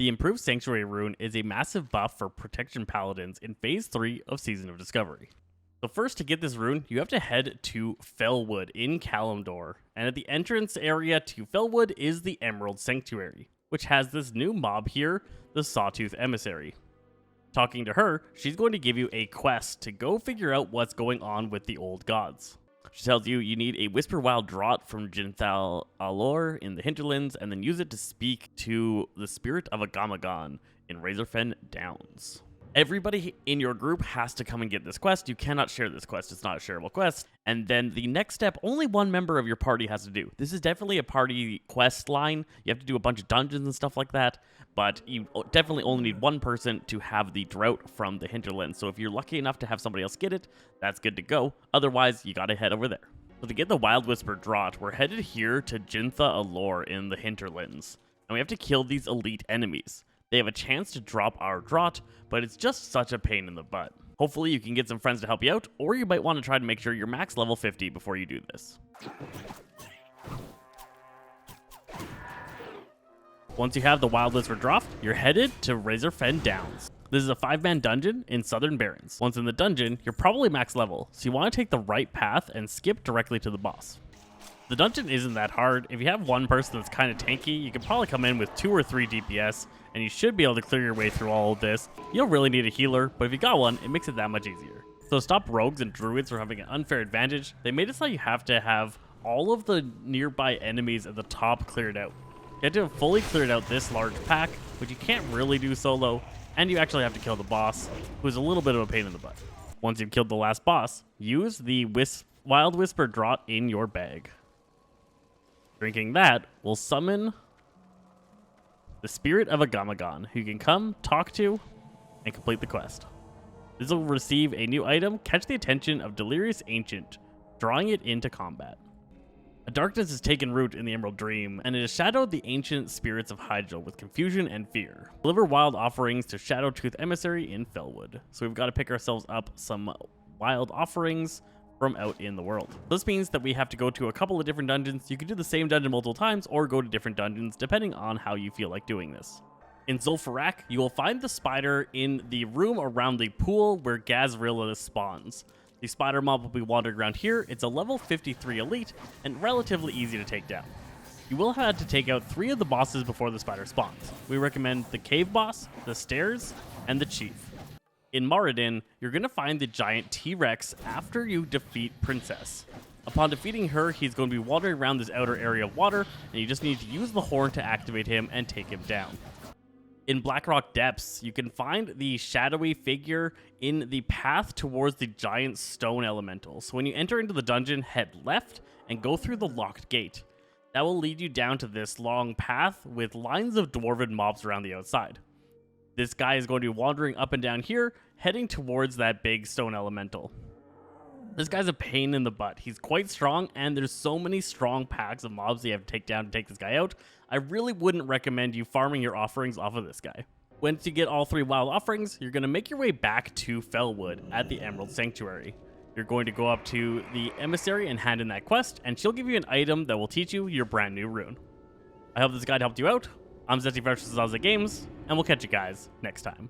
The improved Sanctuary Rune is a massive buff for protection paladins in Phase 3 of Season of Discovery. So first, to get this rune, you have to head to Fellwood in Kalimdor, and at the entrance area to Fellwood is the Emerald Sanctuary, which has this new mob here, the Sawtooth Emissary. Talking to her, she's going to give you a quest to go figure out what's going on with the old gods. She tells you you need a Whisper Wild Draught from Jinthal Alor in the Hinterlands, and then use it to speak to the spirit of a Gamagon in Razorfen Downs. Everybody in your group has to come and get this quest. You cannot share this quest. It's not a shareable quest. And then the next step, only one member of your party has to do. This is definitely a party quest line. You have to do a bunch of dungeons and stuff like that, but you definitely only need one person to have the Drought from the Hinterlands. So if you're lucky enough to have somebody else get it, that's good to go. Otherwise, you gotta head over there. So to get the Wild Whisper Draught, we're headed here to Jintha Alor in the Hinterlands. And we have to kill these elite enemies. They have a chance to drop our Draught, but it's just such a pain in the butt. Hopefully you can get some friends to help you out, or you might want to try to make sure you're max level 50 before you do this. Once you have the Wild Whisper Draught, you're headed to Razorfen Downs. This is a 5-man dungeon in Southern Barrens. Once in the dungeon, you're probably max level, so you want to take the right path and skip directly to the boss. The dungeon isn't that hard. If you have one person that's kind of tanky, you can probably come in with 2 or 3 DPS, and you should be able to clear your way through all of this. You don't really need a healer, but if you got one, it makes it that much easier. So to stop rogues and druids from having an unfair advantage, they made it so you have to have all of the nearby enemies at the top cleared out. You have to have fully cleared out this large pack, which you can't really do solo, and you actually have to kill the boss, who's a little bit of a pain in the butt. Once you've killed the last boss, use the Wild Whisper Draught in your bag. Drinking that will summon the spirit of a Gamagon, who you can come, talk to, and complete the quest. This will receive a new item, Catch the Attention of Delirious Ancient, drawing it into combat. A darkness has taken root in the Emerald Dream, and it has shadowed the ancient spirits of Hyjal with confusion and fear. Deliver wild offerings to Shadowtooth Emissary in Fellwood. So we've got to pick ourselves up some wild offerings from out in the world. This means that we have to go to a couple of different dungeons. You can do the same dungeon multiple times or go to different dungeons depending on how you feel like doing this. In Zul'Farrak, you will find the spider in the room around the pool where Gazrilla spawns. The spider mob will be wandering around here. It's a level 53 elite and relatively easy to take down. You will have to take out 3 of the bosses before the spider spawns. We recommend the cave boss, the stairs, and the chief. In Moradin, you're going to find the giant T-Rex after you defeat Princess. Upon defeating her, he's going to be wandering around this outer area of water, and you just need to use the horn to activate him and take him down. In Blackrock Depths, you can find the shadowy figure in the path towards the giant stone elemental. So when you enter into the dungeon, head left and go through the locked gate. That will lead you down to this long path with lines of dwarven mobs around the outside. This guy is going to be wandering up and down here, heading towards that big stone elemental. This guy's a pain in the butt. He's quite strong, and there's so many strong packs of mobs you have to take down to take this guy out. I really wouldn't recommend you farming your offerings off of this guy. Once you get all 3 wild offerings, you're going to make your way back to Fellwood at the Emerald Sanctuary. You're going to go up to the emissary and hand in that quest, and she'll give you an item that will teach you your brand new rune. I hope this guide helped you out. I'm Zeti Games, and we'll catch you guys next time.